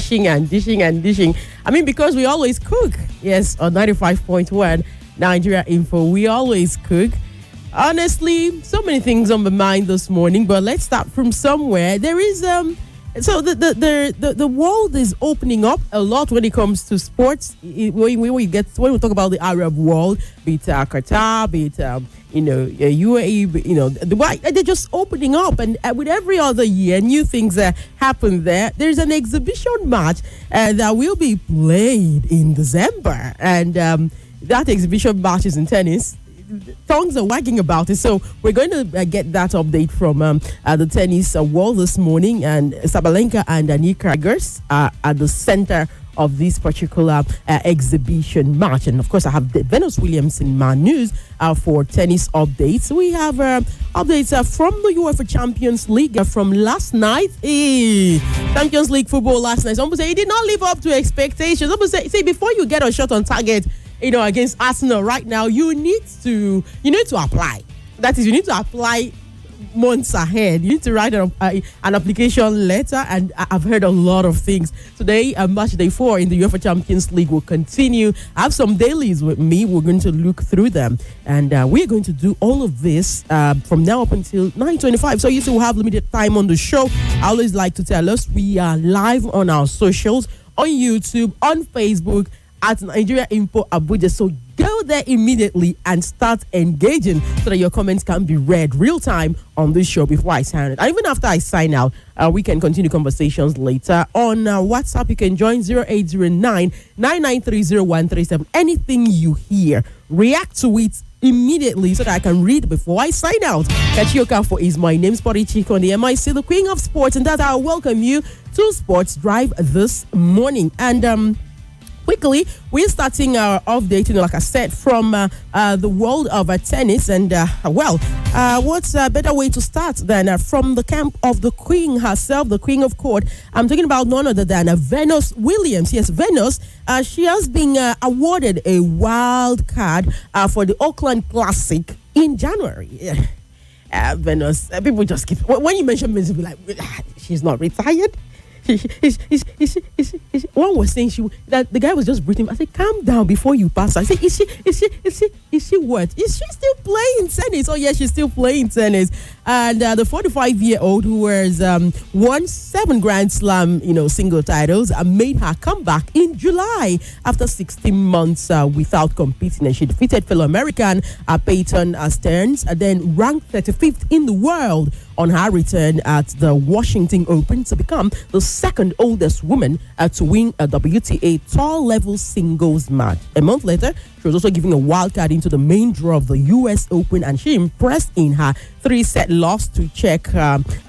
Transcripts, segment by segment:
dishing and dishing and dishing. I mean, because we always cook. Yes, on 95.1 Nigeria Info, we always cook. Honestly, so many things on my mind this morning, but let's start from somewhere. There is so the world is opening up a lot when it comes to sports. When we talk about the Arab world, be it Qatar, be it UAE, Dubai, they're just opening up, and with every other year, new things happen there. There's an exhibition match that will be played in December, and that exhibition match is in tennis. Tongues are wagging about it, so we're going to get that update from the tennis world this morning. And Sabalenka and Nick Kyrgios are at the center of this particular exhibition match. And of course, I have Venus Williams in my news for tennis updates. We have updates from the UEFA Champions League from last night. Champions League football last night. Someone say it did not live up to expectations. Someone say before you get a shot on target, against Arsenal right now, you need to apply. That is, you need to apply months ahead. You need to write an application letter, and I've heard a lot of things. Today, match day 4 in the UEFA Champions League will continue. I have some dailies with me. We're going to look through them, and we're going to do all of this from now up until 9:25. So you still have limited time on the show. I always like to tell us we are live on our socials, on YouTube, on Facebook, at Nigeria Info Abuja. So go there immediately and start engaging so that your comments can be read real time on this show before I sign it. And even after I sign out, we can continue conversations later. On WhatsApp, you can join 0809-9930137. Anything you hear, react to it immediately so that I can read before I sign out. Kachi is my name, Sporty Chico on the MIC, the Queen of Sports, and that I welcome you to Sports Drive this morning. And quickly, we're starting our update, like I said, from the world of tennis. And, what's a better way to start than from the camp of the Queen herself, the Queen of Court? I'm talking about none other than Venus Williams. Yes, Venus, she has been awarded a wild card for the Auckland Classic in January. Venus, people just keep... When you mention Venus, you'll be like, she's not retired? One was saying that the guy was just breathing. I said, calm down before you pass her. I said, is she what? Is she still playing tennis? Oh, yeah, she's still playing tennis. And the 45-year-old who has won 7 Grand Slam, single titles, made her comeback in July after 16 months without competing. And she defeated fellow American Peyton Stearns, then ranked 35th in the world on her return at the Washington Open to become the second oldest woman to win a WTA tall-level singles match. A month later, she was also given a wild card into the main draw of the U.S. Open, and she impressed in her 3-set loss to Czech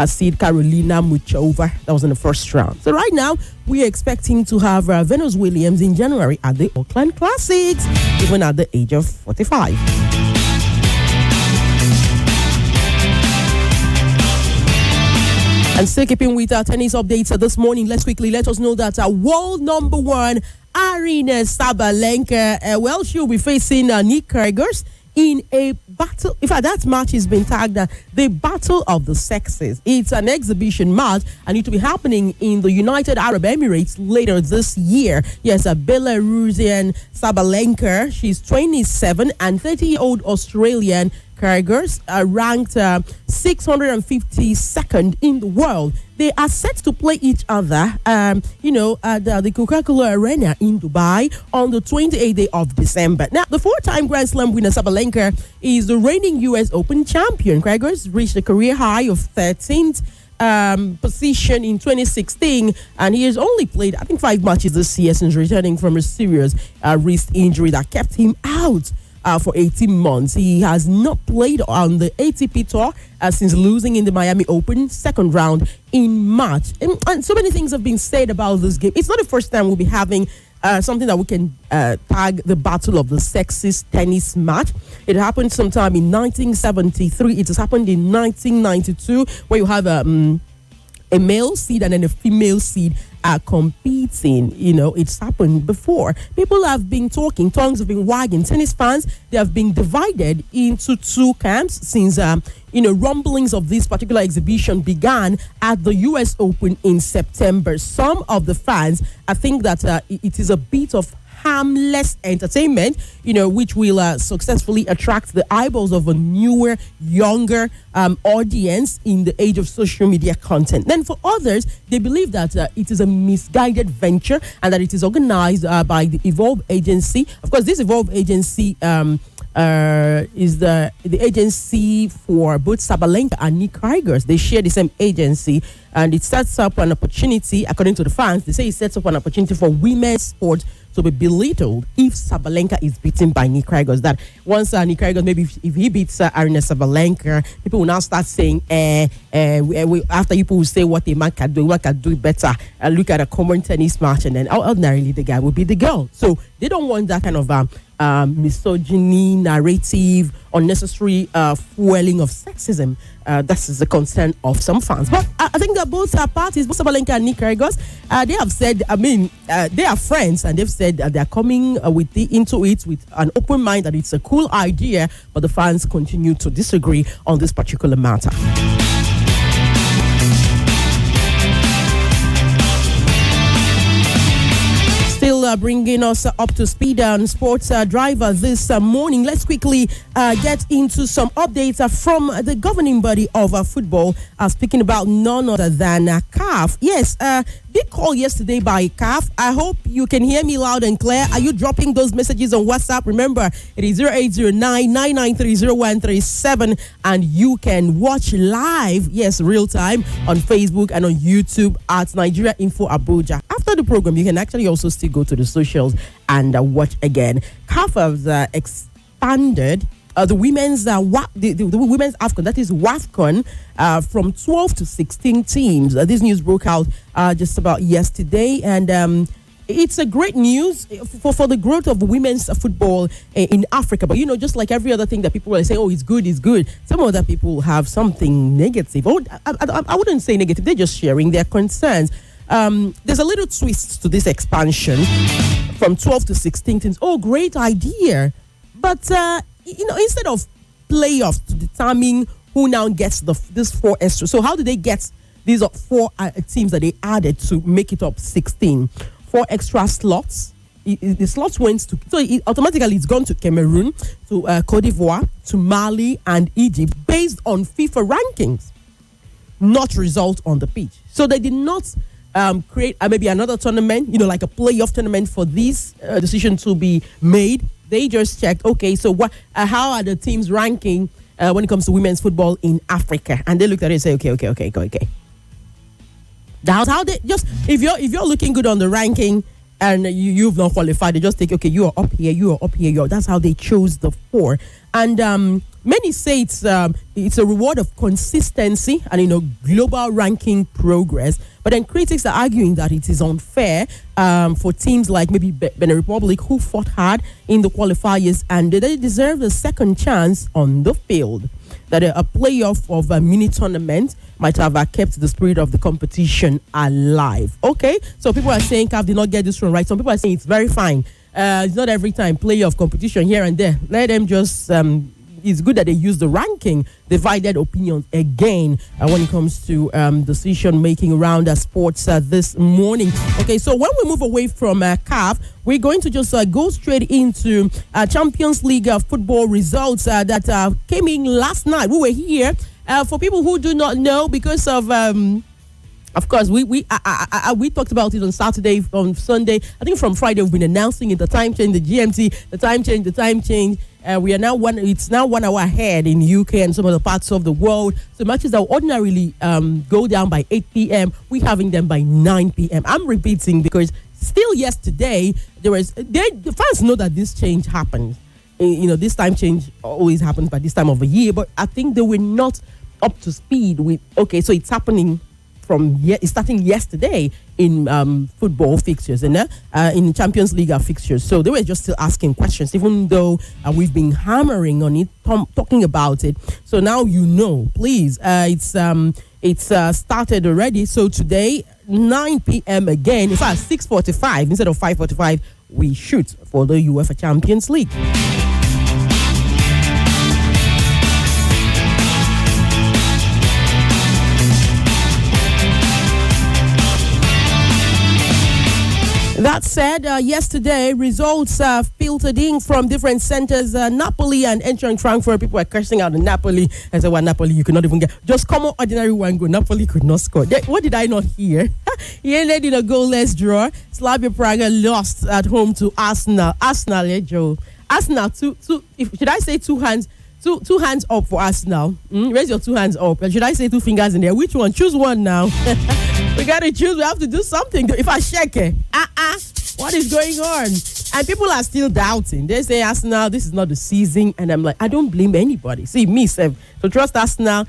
seed Karolina Muchova. That was in the first round. So right now, we're expecting to have Venus Williams in January at the Auckland Classics, even at the age of 45. And still keeping with our tennis updates this morning, let us know that world number 1, Aryna Sabalenka, she'll be facing Nick Kyrgios in a battle. In fact, that match has been tagged the Battle of the Sexes. It's an exhibition match and it will be happening in the United Arab Emirates later this year. Yes, a Belarusian Sabalenka, she's 27, and 30-year-old Australian Kyrgios ranked 652nd in the world. They are set to play each other, at the Coca-Cola Arena in Dubai on the 28th day of December. Now, the 4-time Grand Slam winner Sabalenka is the reigning U.S. Open champion. Kyrgios reached a career high of 13th position in 2016, and he has only played, 5 matches this year since returning from a serious wrist injury that kept him out for 18 months. He has not played on the ATP Tour since losing in the Miami Open second round in March. And so many things have been said about this game. It's not the first time we'll be having something that we can tag the Battle of the Sexes tennis match. It happened sometime in 1973. It has happened in 1992, where you have a male seed and then a female seed are competing. It's happened before. People have been talking, tongues have been wagging. Tennis fans, they have been divided into two camps since rumblings of this particular exhibition began at the US Open in September. Some of the fans, I think that it is a bit of harmless entertainment, which will successfully attract the eyeballs of a newer, younger audience in the age of social media content. Then for others, they believe that it is a misguided venture and that it is organized by the Evolve Agency. Of course, this Evolve Agency is the agency for both Sabalenka and Nick Kyrgios. They share the same agency, and it sets up an opportunity, according to the fans, they say it sets up an opportunity for women's sports to be belittled if Sabalenka is beaten by Nick Kyrgios. That once Nick Kyrgios, maybe if he beats Aryna Sabalenka, people will now start saying, after people will say what a man can do it better. Look at a common tennis match, and then ordinarily the guy will be the girl. So they don't want that kind of misogyny narrative, unnecessary fueling of sexism. That is the concern of some fans. But I think that both parties, both Sabalenka and Nick Kyrgios, they have said, they are friends, and they've said they are coming into it with an open mind, that it's a cool idea, but the fans continue to disagree on this particular matter. Still bringing us up to speed on sports driver this morning. Let's quickly get into some updates from the governing body of football, speaking about none other than CAF. Yes, big call yesterday by CAF. I hope you can hear me loud and clear. Are you dropping those messages on WhatsApp? Remember, it is 0809-993-0137, and you can watch live, yes, real time, on Facebook and on YouTube at Nigeria Info Abuja. After the program, you can actually also still go to the socials and watch again. CAF has expanded the women's the women's AFCON, that is WAFCON, from 12 to 16 teams. This news broke out just about yesterday, and it's a great news for the growth of women's football in Africa. But just like every other thing that people are saying, oh, it's good. Some other people have something negative. Oh, I wouldn't say negative. They're just sharing their concerns. There's a little twist to this expansion from 12 to 16 teams. Oh, great idea. But, instead of playoffs to determine who now gets this 4 extra. So how do they get these 4 teams that they added to make it up 16? 4 extra slots. The slots went to, so automatically it's gone to Cameroon, to Cote d'Ivoire, to Mali and Egypt based on FIFA rankings, not result on the pitch. So they did not create maybe another tournament, like a playoff tournament for this decision to be made. They just checked, okay, so how are the teams ranking when it comes to women's football in Africa? And they looked at it and said, okay. That's how they just, if you're looking good on the ranking and you've not qualified, they just take, okay, you are up here, that's how they chose the 4. And many say it's a reward of consistency and global ranking progress. But then critics are arguing that it is unfair for teams like maybe Benin Republic, who fought hard in the qualifiers, and they deserve a second chance on the field. That a playoff of a mini tournament might have kept the spirit of the competition alive. Okay, so people are saying CAF did not get this one right. Some people are saying it's very fine. It's not every time playoff competition here and there. Let them just it's good that they use the ranking. Divided opinions again when it comes to decision making around sports this morning. Okay, so when we move away from CAF, we're going to just go straight into Champions League football results that came in last night. We were here. For people who do not know, because of course, we talked about it on Saturday, on Sunday. I think from Friday we've been announcing it, the time change, the GMT, the time change. We are now it's now 1 hour ahead in UK and some other parts of the world. So matches that ordinarily go down by 8 p.m., we're having them by 9 p.m. I'm repeating because still yesterday, the fans know that this change happened. This time change always happens by this time of the year, but I think they were not up to speed with, okay, so it's happening it's starting yesterday in football fixtures and in Champions League fixtures. So they were just still asking questions, even though we've been hammering on it, talking about it. So now please, it's started already. So today, 9 p.m. again. In fact, 6:45 instead of 5:45, we shoot for the UEFA Champions League. That said, yesterday, results filtered in from different centers. Napoli and entering Frankfurt, people were cursing out the Napoli. I said, well, Napoli, you could not even get just common ordinary one goal. Napoli could not score. What did I not hear? He ended in a goalless draw. Slavia Prague lost at home to Arsenal. Arsenal, Joe. Arsenal, should I say two hands? Two hands up for Arsenal. Raise your two hands up. Should I say two fingers in there? Which one? Choose one now. We got to choose. We have to do something. If I check it, what is going on? And people are still doubting. They say, Arsenal, this is not the season. And I'm like, I don't blame anybody. See, me, Seth, to trust Arsenal,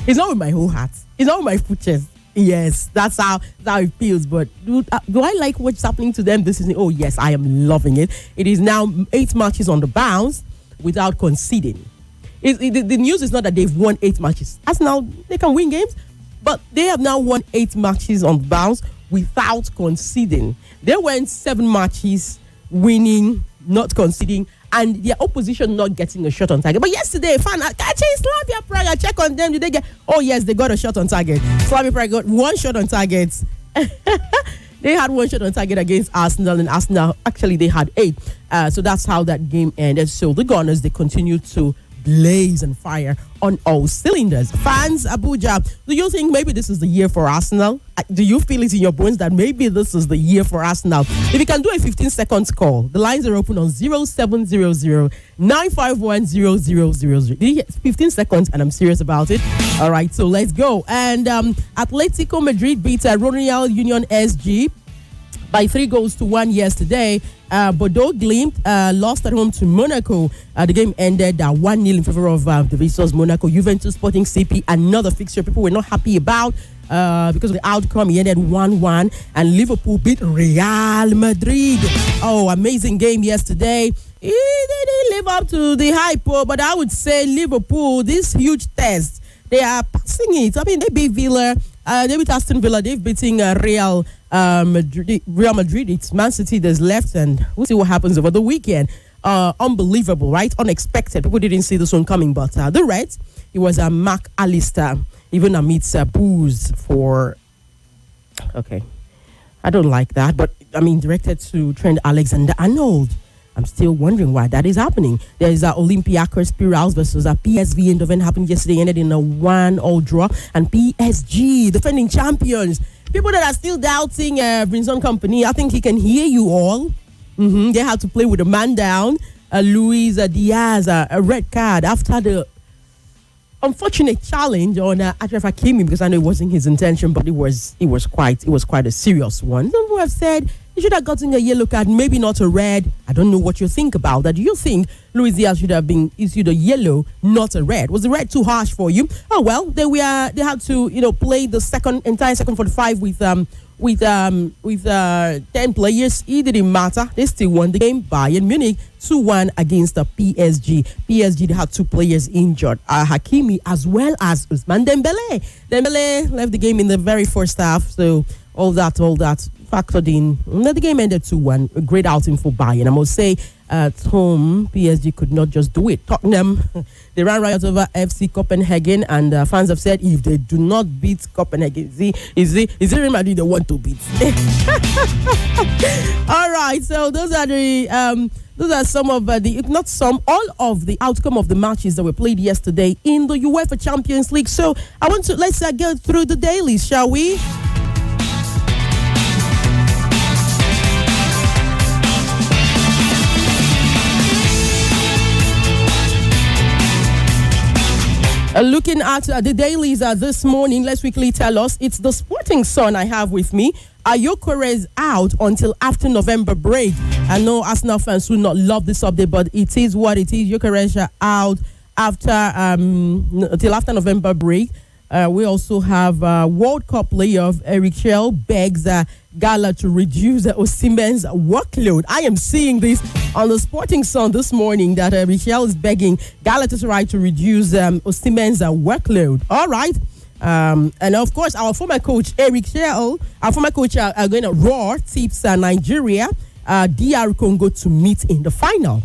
it's not with my whole heart. It's not with my full chest. Yes, that's how it feels. But do I like what's happening to them this season? Oh, yes, I am loving it. It is now 8 matches on the bounce without conceding. The news is not that they've won 8 matches. Arsenal, they can win games, but they have now won 8 matches on the bounce without conceding. They went 7 matches winning, not conceding, and their opposition not getting a shot on target. But yesterday, Kachi, Slavia Prague, check on them. Did they get? Oh yes, they got a shot on target. Slavia Prague got 1 shot on target. They had 1 shot on target against Arsenal, and Arsenal, actually, they had 8. So that's how that game ended. So the Gunners, they continue to blaze and fire on all cylinders. Fans, Abuja, do you think maybe this is the year for Arsenal? Do you feel it in your bones that maybe this is the year for Arsenal? If you can do a 15-second call, the lines are open on 0700 951 0000. 15 seconds, and I'm serious about it. All right, so let's go. And Atletico Madrid beat Royal Union SG by 3-1 yesterday. Bordeaux Glimt lost at home to Monaco. The game ended 1-0 in favor of the visitors Monaco. Juventus Sporting CP, another fixture people were not happy about because of the outcome. He ended 1-1, and Liverpool beat Real Madrid. Oh, amazing game yesterday. They didn't live up to the hype, but I would say Liverpool, this huge test, they are passing it. I mean, they beat Villa. They beat Aston Villa. They've beaten Real Madrid. It's Man City that's left, and we'll see what happens over the weekend. Unbelievable, right? Unexpected. People didn't see this one coming, but the Reds, it was Mark Alistair, even amidst booze for... Okay, I don't like that, but I mean, directed to Trent Alexander-Arnold. I'm still wondering why that is happening. There is Olympiacos Spirals versus PSV, and the event happened yesterday, ended in a 1-1 draw. And PSG, defending champions. People that are still doubting Brinson Company, I think he can hear you all. They had to play with a man down. Luis Diaz, a red card after the unfortunate challenge on Achraf Hakimi, because I know it wasn't his intention, but it was quite a serious one. Some people have said he should have gotten a yellow card, maybe not a red. I don't know what you think about that. Do you think Luis Diaz should have been issued a yellow, not a red? Was the red too harsh for you? Oh well, they had to play the entire second 45 with 10 players. It didn't matter. They still won the game. Bayern Munich 2-1 against the PSG. PSG, they had 2 players injured. Hakimi as well as Ousmane Dembele. Dembele left the game in the very first half. So all that factored in. The game ended 2-1. A great outing for Bayern. I must say, at home, PSG could not just do it. Tottenham, they ran right over FC Copenhagen, and fans have said if they do not beat Copenhagen, is it Real Madrid they want to beat? All right, so those are some of if not some, all of the outcome of the matches that were played yesterday in the UEFA Champions League. So let's go through the dailies, shall we? Looking at the dailies this morning, let's quickly tell us. It's the Sporting Sun I have with me. Ayokore is out until after November break. I know Arsenal fans will not love this update, but it is what it is. Ayokore out until after November break. We also have World Cup playoff. Eric Shell begs Gala to reduce Osimhen's workload. I am seeing this on the Sporting Sun this morning that Eric Shell is begging Galatasaray to reduce Osimhen's workload. All right. And of course, our former coach Eric Shell, our former coach are going to roar tips Nigeria, DR Congo to meet in the final.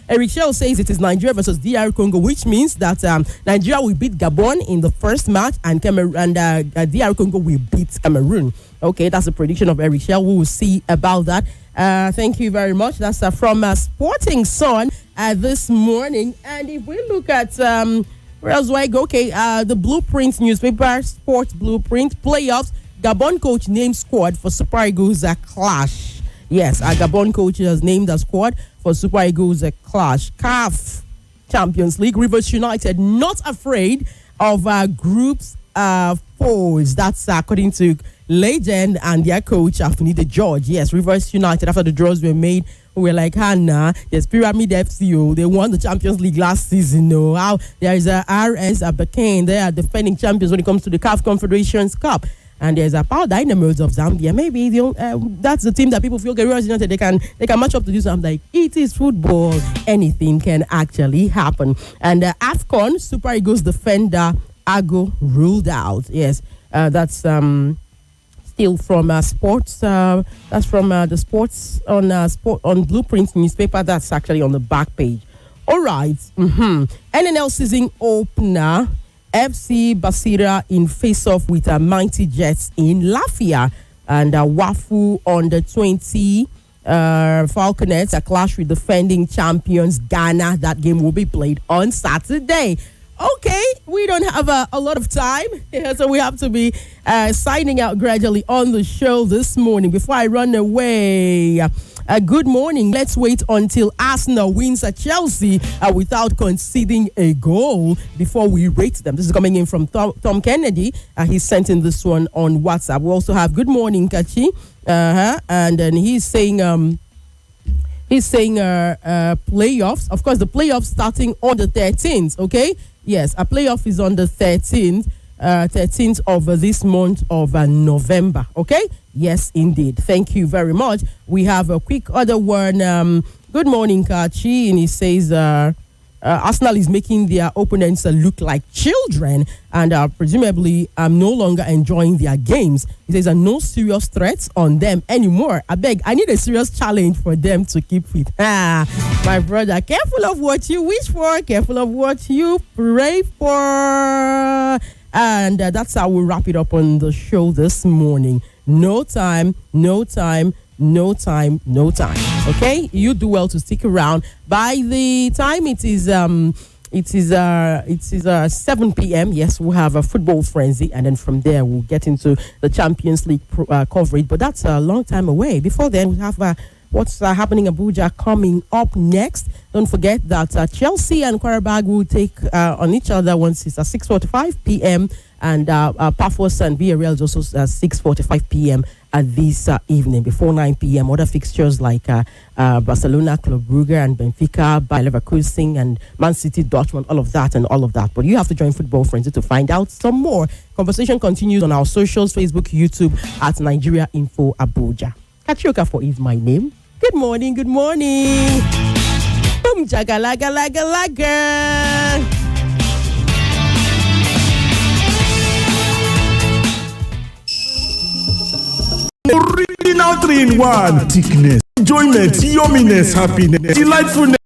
Eric Shell says it is Nigeria versus DR Congo, which means that Nigeria will beat Gabon in the first match, and DR Congo will beat Cameroon. Okay, that's the prediction of Eric Shell. We will see about that. Thank you very much. That's from Sporting Sun this morning. And if we look at where else do I go? Okay, the Blueprint newspaper, Sports Blueprint, playoffs. Gabon coach named squad for Super Eagles clash. Yes, our Gabon coach has named a squad for Super Eagles clash. CAF Champions League. Rivers United not afraid of groups foes. That's according to legend and their coach Afinide George. Yes, Rivers United, after the draws were made, we were like, Hannah, yes, Pyramid FCO, they won the Champions League last season. No, how there is a RS Abakane, they are defending champions when it comes to the CAF Confederations Cup. And there's a Power Dynamos of Zambia. Maybe that's the team that people feel Rivers United they can match up to this. I'm like, it is football. Anything can actually happen. And AFCON Super Eagles defender Ago ruled out. Yes, that's still from sports. That's from the sports on Blueprint newspaper. That's actually on the back page. All right. NNL season opener. FC Basira in face-off with Mighty Jets in Lafia, and WAFU under 20 Falconets a clash with defending champions Ghana. That game will be played on Saturday. Okay, we don't have a lot of time, so we have to be signing out gradually on the show this morning. Before I run away, good morning. Let's wait until Arsenal wins at Chelsea without conceding a goal before we rate them. This is coming in from Tom Kennedy. He sent in this one on WhatsApp. We also have good morning, Kachi. And then he's saying playoffs. Of course, the playoffs starting on the 13th. Okay. Yes, a playoff is on the 13th of this month of November. Okay? Yes, indeed. Thank you very much. We have a quick other one. Good morning, Kachi. And he says Arsenal is making their opponents look like children and presumably no longer enjoying their games. He says no serious threats on them anymore. I need a serious challenge for them to keep fit. My brother, careful of what you wish for, careful of what you pray for. And that's how we wrap it up on the show this morning. No time. Okay, you do well to stick around. By the time it is 7 p.m. Yes, we'll have a football frenzy, and then from there we'll get into the Champions League coverage. But that's a long time away. Before then, we have what's happening in Abuja coming up next. Don't forget that Chelsea and Qarabag will take on each other once it's at 6:45 p.m. and Pafos and Villarreal is also at 6:45 p.m. This evening before 9 p.m. Other fixtures like Barcelona, Club Brugge, and Benfica, Bayer Leverkusen, and Man City, Dortmund, all of that. But you have to join Football Frenzy to find out some more. Conversation continues on our socials, Facebook, YouTube at Nigeria Info Abuja. Kachioka for is my name. Good morning. Boom, jaga laga. Original 3-in-1 thickness, enjoyment, yumminess, happiness, delightfulness.